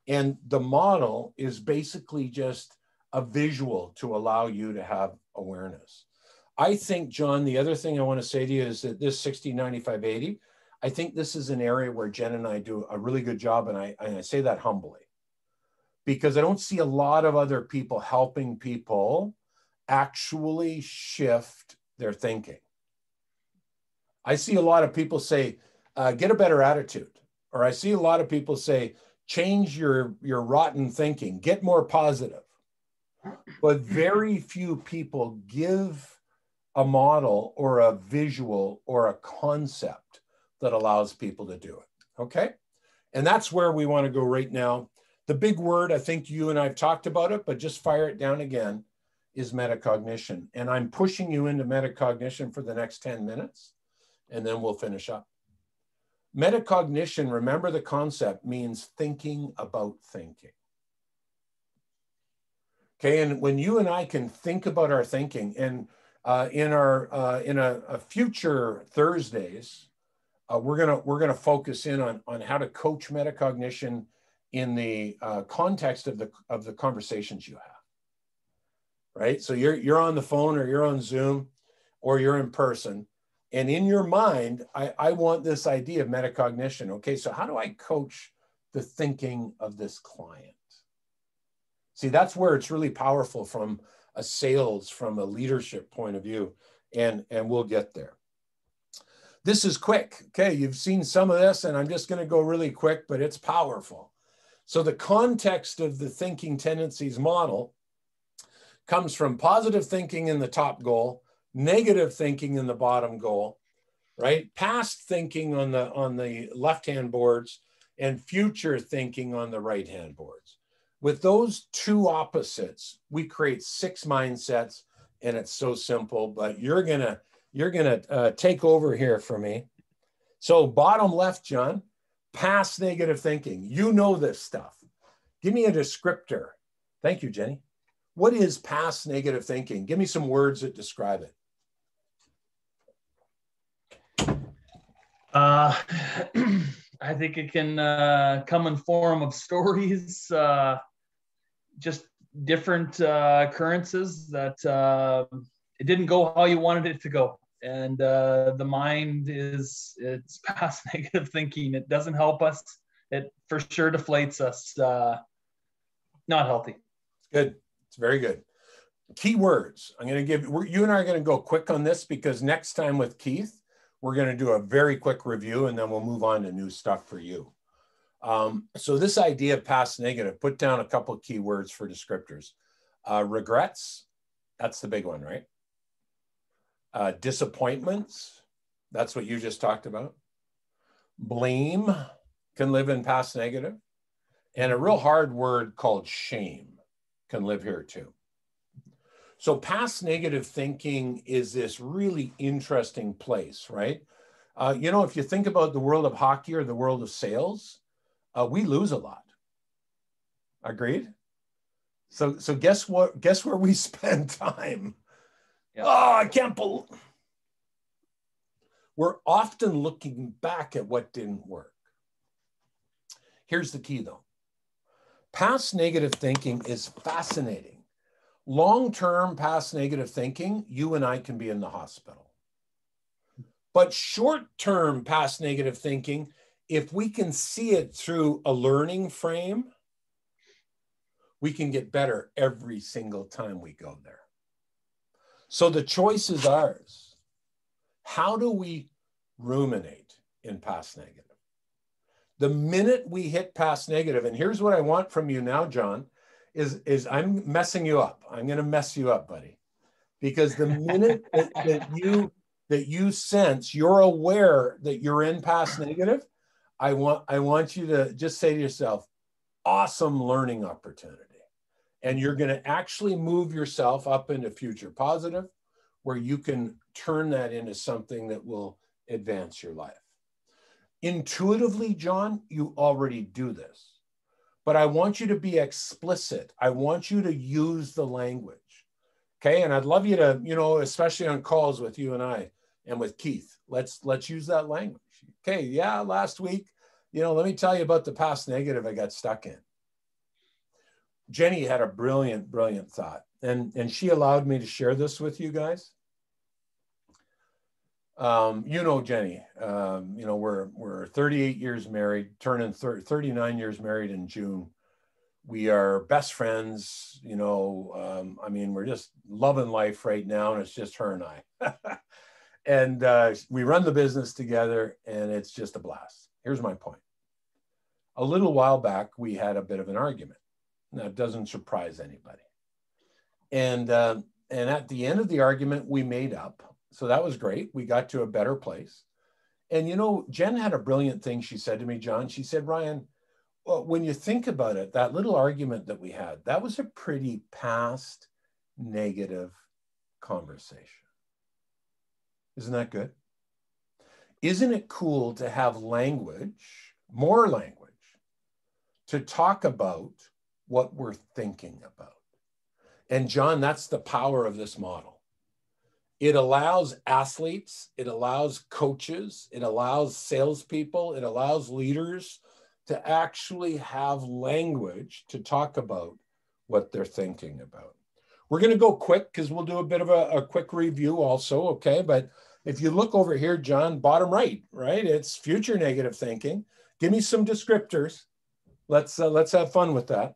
And the model is basically just a visual to allow you to have awareness. I think, John, the other thing I want to say to you is that this 60, 95, 80, I think this is an area where Jen and I do a really good job. And I say that humbly, because I don't see a lot of other people helping people actually shift their thinking. I see a lot of people say, get a better attitude. Or I see a lot of people say, change your rotten thinking, get more positive. But very few people give a model or a visual or a concept that allows people to do it, okay? And that's where we want to go right now. The big word, I think you and I have talked about it, but just fire it down again, is metacognition. And I'm pushing you into metacognition for the next 10 minutes, and then we'll finish up. Metacognition, remember the concept, means thinking about thinking. Okay, and when you and I can think about our thinking, and in a future Thursdays, we're gonna focus in on how to coach metacognition in the context of the conversations you have. Right? So you're on the phone, or you're on Zoom, or you're in person, and in your mind, I want this idea of metacognition. Okay, so how do I coach the thinking of this client? See, that's where it's really powerful from a sales, from a leadership point of view, and we'll get there. This is quick. Okay, you've seen some of this, and I'm just going to go really quick, but it's powerful. So the context of the thinking tendencies model comes from positive thinking in the top goal, negative thinking in the bottom goal, right? Past thinking on the left-hand boards, and future thinking on the right-hand boards. With those two opposites, we create 6 mindsets, and it's so simple, but you're gonna take over here for me. So bottom left, John, past negative thinking. You know this stuff. Give me a descriptor. Thank you, Jenny. What is past negative thinking? Give me some words that describe it. I think it can come in form of stories, just different occurrences that it didn't go how you wanted it to go. And the mind it's past negative thinking. It doesn't help us. It for sure deflates us. Not healthy. Good. It's very good. Key words. I'm going to give you and I are going to go quick on this, because next time with Keith, we're going to do a very quick review, and then we'll move on to new stuff for you. So this idea of past negative, put down a couple of key words for descriptors. Regrets, that's the big one, right? Disappointments, that's what you just talked about. Blame can live in past negative. And a real hard word called shame can live here too. So past negative thinking is this really interesting place, right? You know, if you think about the world of hockey or the world of sales, we lose a lot. Agreed? So guess what? Guess where we spend time? Yeah. Oh, I can't believe. We're often looking back at what didn't work. Here's the key though. Past negative thinking is fascinating. Long-term past negative thinking, you and I can be in the hospital. But short-term past negative thinking, if we can see it through a learning frame, we can get better every single time we go there. So the choice is ours. How do we ruminate in past negative? The minute we hit past negative, and here's what I want from you now, John, is I'm messing you up. I'm going to mess you up, buddy. Because the minute that you sense, you're aware that you're in past negative, I want you to just say to yourself, awesome learning opportunity. And you're going to actually move yourself up into future positive, where you can turn that into something that will advance your life. Intuitively, John, you already do this. But I want you to be explicit. I want you to use the language. Okay. And I'd love you to, you know, especially on calls with you and I and with Keith, let's use that language. Okay. Yeah. Last week, you know, let me tell you about the past negative I got stuck in. Jenny had a brilliant, brilliant thought. And she allowed me to share this with you guys. You know, Jenny, you know, we're 38 years married, turning 39 years married in June. We are best friends, you know, I mean, we're just loving life right now, and it's just her and I. And we run the business together, and it's just a blast. Here's my point. A little while back, we had a bit of an argument. Now, it doesn't surprise anybody. And at the end of the argument, we made up. So that was great. We got to a better place. And, you know, Jen had a brilliant thing she said to me, John. She said, Ryan, well, when you think about it, that little argument that we had, that was a pretty past negative conversation. Isn't that good? Isn't it cool to have language, more language, to talk about what we're thinking about? And John, that's the power of this model. It allows athletes, it allows coaches, it allows salespeople, it allows leaders to actually have language to talk about what they're thinking about. We're going to go quick because we'll do a bit of a quick review also, okay? But if you look over here, John, bottom right, it's future negative thinking. Give me some descriptors. Let's have fun with that.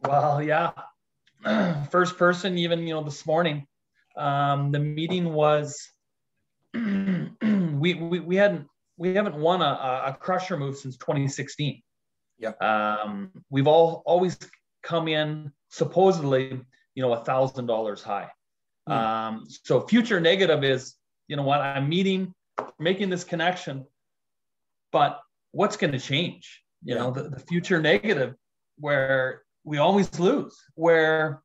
Well, yeah. First person, even, this morning, the meeting was, we haven't won a crusher move since 2016. Yeah. We've always come in supposedly, $1,000 high. So future negative is, what, I'm making this connection, but what's going to change? The future negative, where we always lose, where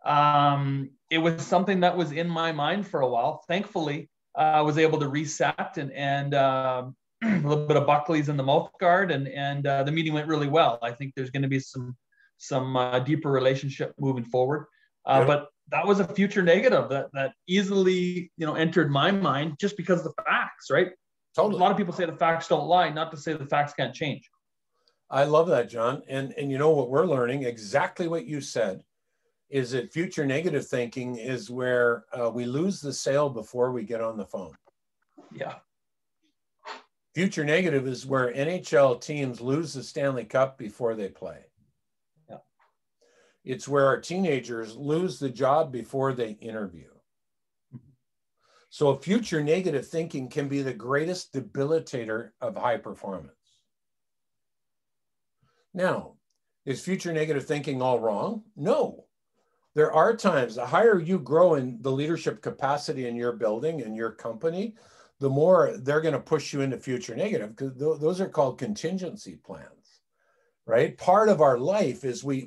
it was something that was in my mind for a while. Thankfully, I was able to reset and a little bit of Buckley's in the mouth guard, and the meeting went really well. I think there's going to be some deeper relationship moving forward. But that was a future negative that easily entered my mind just because of the facts, right? Totally. A lot of people say the facts don't lie, not to say the facts can't change. I love that, John. And what we're learning, exactly what you said, is that future negative thinking is where we lose the sale before we get on the phone. Yeah. Future negative is where NHL teams lose the Stanley Cup before they play. Yeah. It's where our teenagers lose the job before they interview. So future negative thinking can be the greatest debilitator of high performance. Now, is future negative thinking all wrong? No. There are times, the higher you grow in the leadership capacity in your building and your company, the more they're going to push you into future negative, because those are called contingency plans, right? Part of our life is we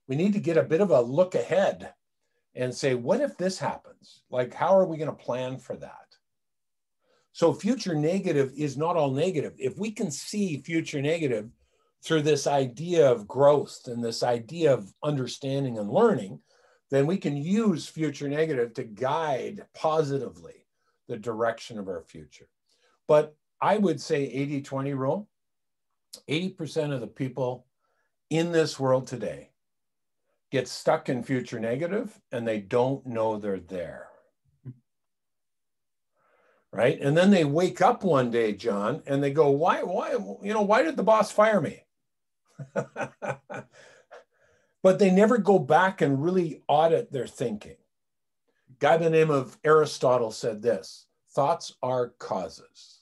need to get a bit of a look ahead and say, what if this happens? Like, how are we going to plan for that? So future negative is not all negative. If we can see future negative through this idea of growth and this idea of understanding and learning, then we can use future negative to guide positively the direction of our future. But I would say 80-20 rule, 80% of the people in this world today get stuck in future negative and they don't know they're there. Right? And then they wake up one day, John, and they go, why did the boss fire me? But they never go back and really audit their thinking. A guy by the name of Aristotle said this: thoughts are causes.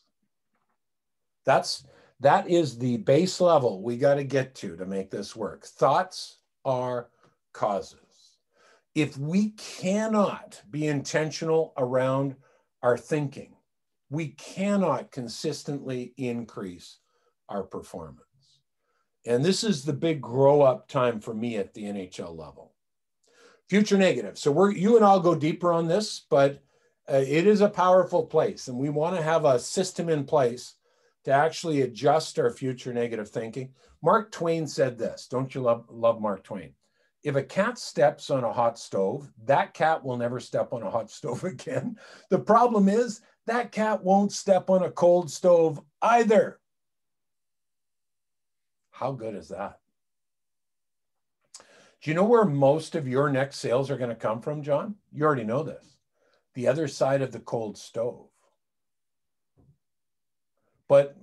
That is the base level we got to get to make this work. Thoughts are causes. If we cannot be intentional around our thinking, we cannot consistently increase our performance. And this is the big grow up time for me at the NHL level. Future negative. So you and I'll go deeper on this, but it is a powerful place. And we want to have a system in place to actually adjust our future negative thinking. Mark Twain said this. Don't you love Mark Twain? If a cat steps on a hot stove, that cat will never step on a hot stove again. The problem is that cat won't step on a cold stove either. How good is that? Do you know where most of your next sales are going to come from, John? You already know this. The other side of the cold stove. But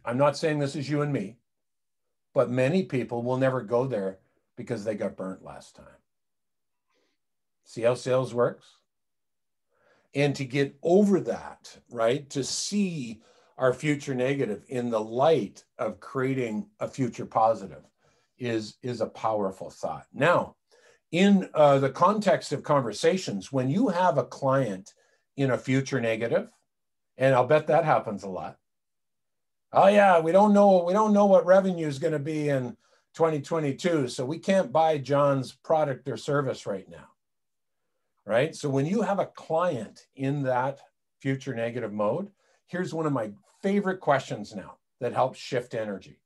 I'm not saying this is you and me, but many people will never go there because they got burnt last time. See how sales works? And to get over that, right, to see our future negative in the light of creating a future positive is a powerful thought. Now, in the context of conversations, when you have a client in a future negative, and I'll bet that happens a lot. Oh yeah, we don't know what revenue is going to be in 2022, so we can't buy John's product or service right now. Right? So when you have a client in that future negative mode, here's one of my favorite questions now that helps shift energy.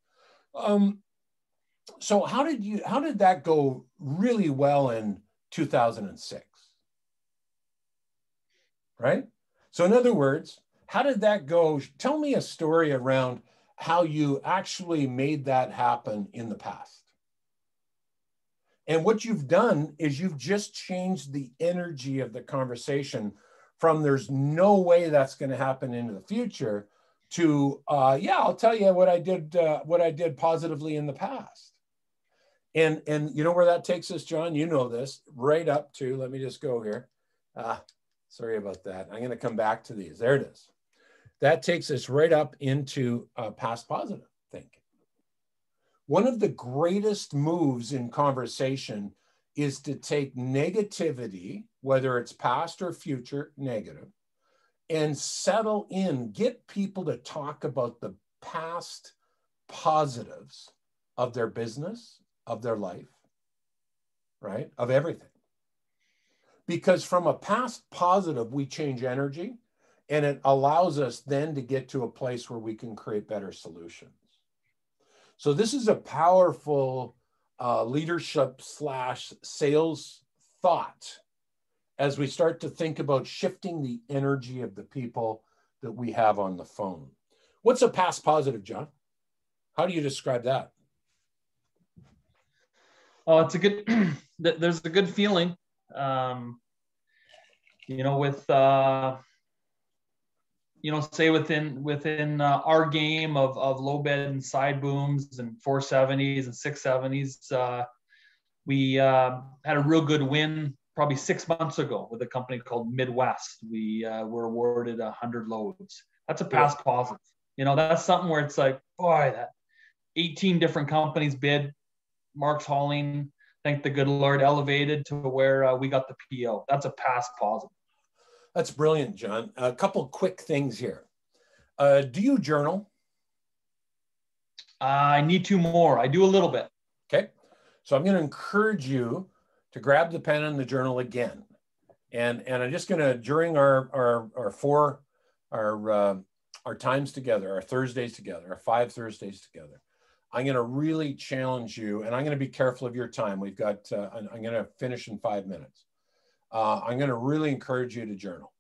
So how did that go really well in 2006? right? So in other words, how did that go? Tell me a story around how you actually made that happen in the past. And what you've done is you've just changed the energy of the conversation from there's no way that's going to happen into the future to, yeah, I'll tell you what I did positively in the past. And you know where that takes us, John? You know this, right up to, let me just go here. Sorry about that. I'm going to come back to these. There it is. That takes us right up into past positive thinking. One of the greatest moves in conversation is to take negativity, whether it's past or future negative, and settle in, get people to talk about the past positives of their business, of their life, right? Of everything. Because from a past positive, we change energy, and it allows us then to get to a place where we can create better solutions. So this is a powerful leadership / sales thought as we start to think about shifting the energy of the people that we have on the phone. What's a past positive, John? How do you describe that? Oh, it's a good, there's a good feeling, you know, with, you know, say within our game of low bed and side booms and 470s and 670s, we had a real good win probably 6 months ago with a company called Midwest. We were awarded 100 loads. That's a past positive. You know, that's something where it's like, boy, that 18 different companies bid. Mark's hauling, thank the good Lord, elevated to where we got the PO. That's a past positive. That's brilliant, John. A couple quick things here. Do you journal? I need to more. I do a little bit. Okay. So I'm going to encourage you to grab the pen and the journal again. And I'm just going to, during our times together, our Thursdays together, our 5 Thursdays together, I'm going to really challenge you, and I'm going to be careful of your time. We've got, I'm going to finish in 5 minutes. I'm going to really encourage you to journal.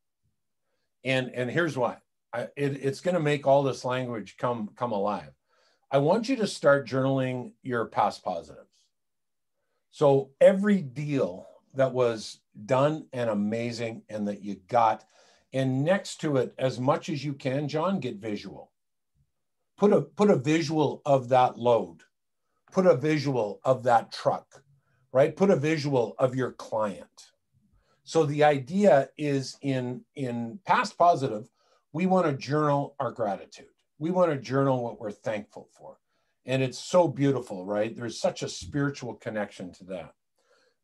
And here's why. It's going to make all this language come alive. I want you to start journaling your past positives. So every deal that was done and amazing and that you got, and next to it, as much as you can, John, get visual. Put a visual of that load. Put a visual of that truck, right? Put a visual of your client. So the idea is in past positive, we want to journal our gratitude. We want to journal what we're thankful for. And it's so beautiful, right? There's such a spiritual connection to that.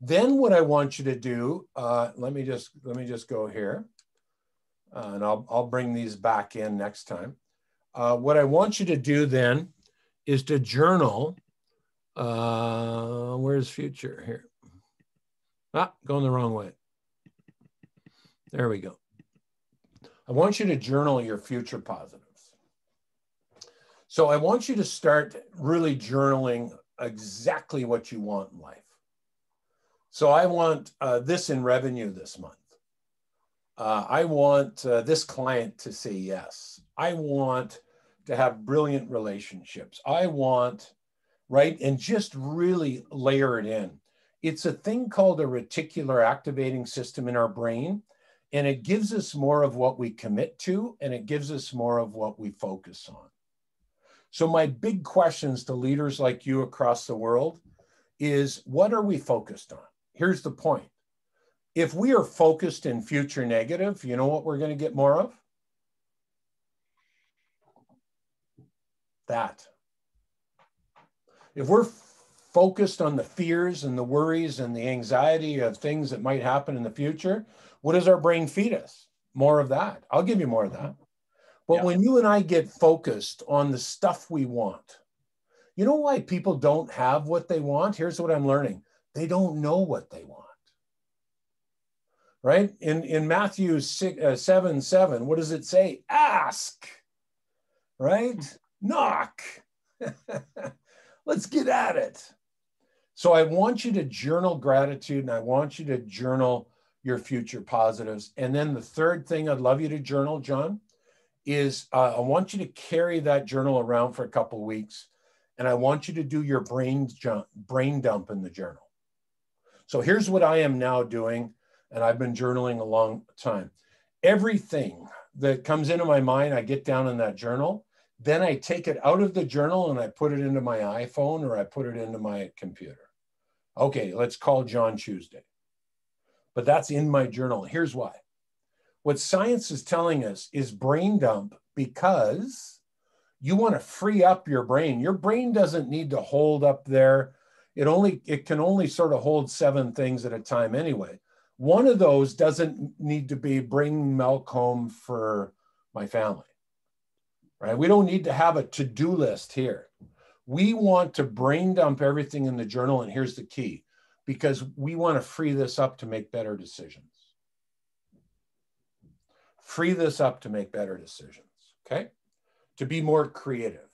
Then what I want you to do, let me just go here, and I'll bring these back in next time. What I want you to do then is to journal. Where's future here? Going the wrong way. There we go. I want you to journal your future positives. So I want you to start really journaling exactly what you want in life. So I want this in revenue this month. I want this client to say yes. I want to have brilliant relationships. I want, right? And just really layer it in. It's a thing called a reticular activating system in our brain. And it gives us more of what we commit to, and it gives us more of what we focus on. So my big questions to leaders like you across the world is, what are we focused on? Here's the point. If we are focused in future negative, you know what we're going to get more of? That. If we're focused on the fears and the worries and the anxiety of things that might happen in the future, what does our brain feed us? More of that. I'll give you more of that. But when you and I get focused on the stuff we want, you know why people don't have what they want? Here's what I'm learning. They don't know what they want. Right? In Matthew 7:7, what does it say? Ask. Right? Knock. Let's get at it. So I want you to journal gratitude, and I want you to journal your future positives. And then the third thing I'd love you to journal, John, is I want you to carry that journal around for a couple of weeks, and I want you to do your brain dump in the journal. So here's what I am now doing, and I've been journaling a long time. Everything that comes into my mind, I get down in that journal. Then I take it out of the journal and I put it into my iPhone or I put it into my computer. Okay, let's call John Tuesday. But that's in my journal. Here's why. What science is telling us is brain dump, because you want to free up your brain. Your brain doesn't need to hold up there. It can only sort of hold 7 things at a time anyway. One of those doesn't need to be bring milk home for my family, right? We don't need to have a to-do list here. We want to brain dump everything in the journal, and here's the key, because we want to free this up to make better decisions. Free this up to make better decisions, okay? To be more creative,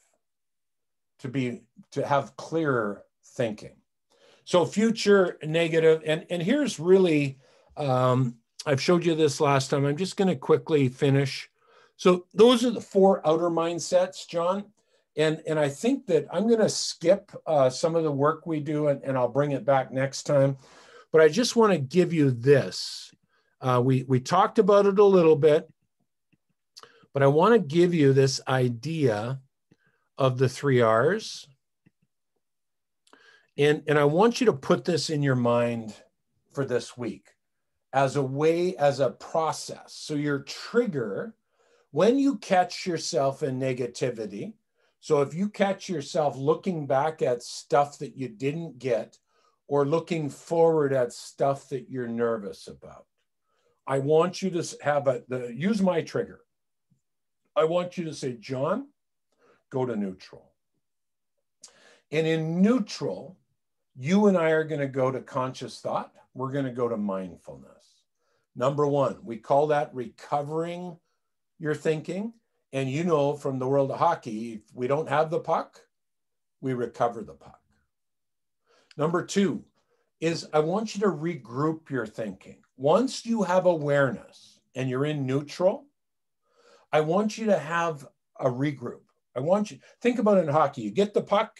to have clearer thinking. So future negative, and here's really, I've showed you this last time. I'm just going to quickly finish. So those are the 4 outer mindsets, John. And I think that I'm going to skip some of the work we do, and I'll bring it back next time. But I just want to give you this. We talked about it a little bit, but I want to give you this idea of the 3 R's. And I want you to put this in your mind for this week as a process. So your trigger, when you catch yourself in negativity, so if you catch yourself looking back at stuff that you didn't get or looking forward at stuff that you're nervous about, I want you to use my trigger. I want you to say, John, go to neutral. And in neutral, you and I are going to go to conscious thought. We're going to go to mindfulness. Number 1, we call that recovering your thinking. And you know, from the world of hockey, if we don't have the puck, we recover the puck. Number 2 is I want you to regroup your thinking. Once you have awareness and you're in neutral, I want you to have a regroup. I want you, think about it in hockey. You get the puck,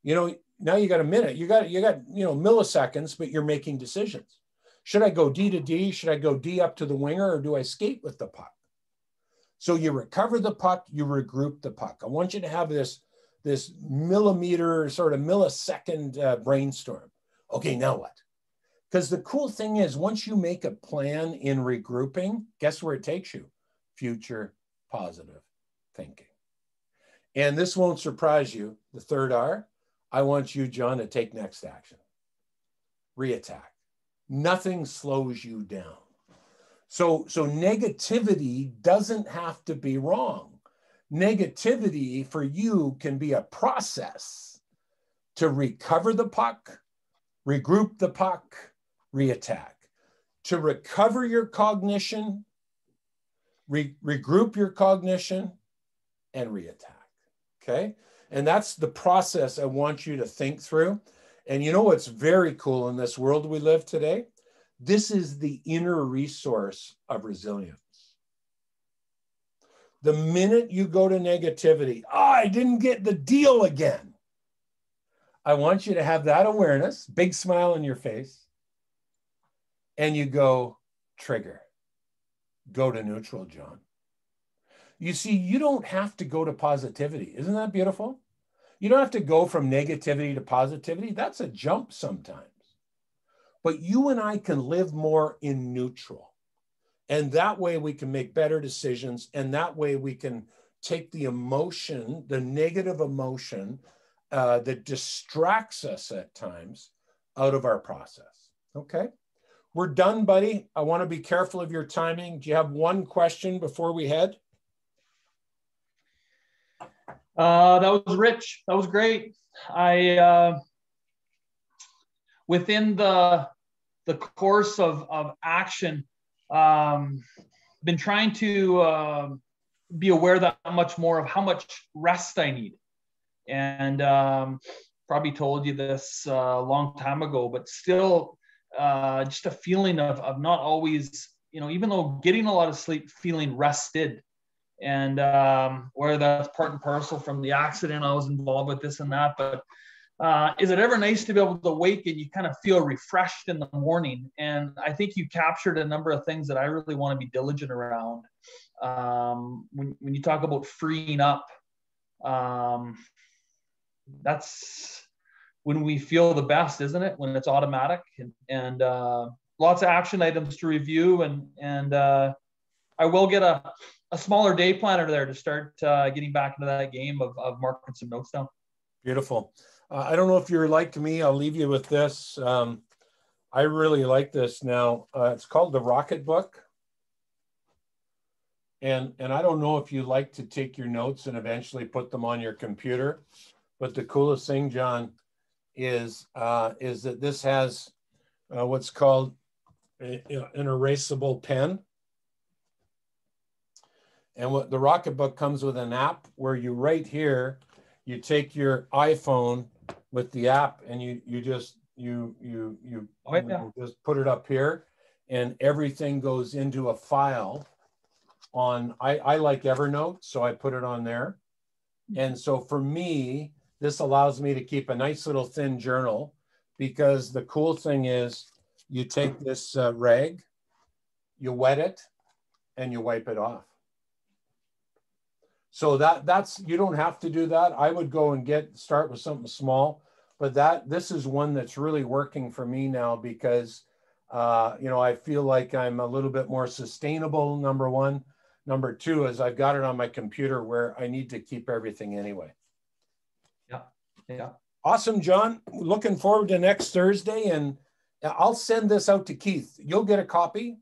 now you got a minute, you got milliseconds, but you're making decisions. Should I go D to D? Should I go D up to the winger, or do I skate with the puck? So you recover the puck, you regroup the puck. I want you to have this millimeter, sort of millisecond brainstorm. Okay, now what? Because the cool thing is, once you make a plan in regrouping, guess where it takes you? Future positive thinking. And this won't surprise you. The 3rd R, I want you, John, to take next action. Reattack. Nothing slows you down. So negativity doesn't have to be wrong. Negativity for you can be a process to recover the puck, regroup the puck, reattack. To recover your cognition, regroup your cognition, and reattack, okay? And that's the process I want you to think through. And you know what's very cool in this world we live today? This is the inner resource of resilience. The minute you go to negativity, I didn't get the deal again. I want you to have that awareness, big smile on your face, and you go, trigger. Go to neutral, John. You see, you don't have to go to positivity. Isn't that beautiful? You don't have to go from negativity to positivity. That's a jump sometimes. But you and I can live more in neutral. And that way we can make better decisions. And that way we can take the emotion, the negative emotion that distracts us at times, out of our process. Okay? We're done, buddy. I want to be careful of your timing. Do you have one question before we head? That was rich. That was great. Within the course of action, been trying to be aware that much more of how much rest I need. And probably told you this a long time ago, but still just a feeling of not always, even though getting a lot of sleep, feeling rested. And whether that's part and parcel from the accident I was involved with, this and that, but is it ever nice to be able to wake and you kind of feel refreshed in the morning? And I think you captured a number of things that I really want to be diligent around. When you talk about freeing up, that's when we feel the best, isn't it? When it's automatic, and lots of action items to review, and I will get a smaller day planner there to start getting back into that game of marking some notes down. Beautiful. I don't know if you're like me. I'll leave you with this. I really like this now. It's called the Rocket Book. And I don't know if you like to take your notes and eventually put them on your computer, but the coolest thing, John, is that this has what's called an erasable pen. And what the Rocket Book comes with an app where you right here, you take your iPhone with the app and you just put it up here, and everything goes into a file on, I like Evernote, so I put it on there. And so for me, this allows me to keep a nice little thin journal, because the cool thing is you take this rag, you wet it, and you wipe it off. So that's, you don't have to do that. I would go and start with something small, but this is one that's really working for me now, because I feel like I'm a little bit more sustainable, number one. Number two is I've got it on my computer where I need to keep everything anyway. Yeah. Awesome, John. Looking forward to next Thursday, and I'll send this out to Keith. You'll get a copy.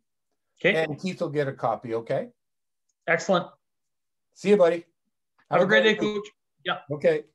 Okay. And Keith will get a copy, okay? Excellent. See you, buddy. Have a great day, Coach. Yeah. Okay.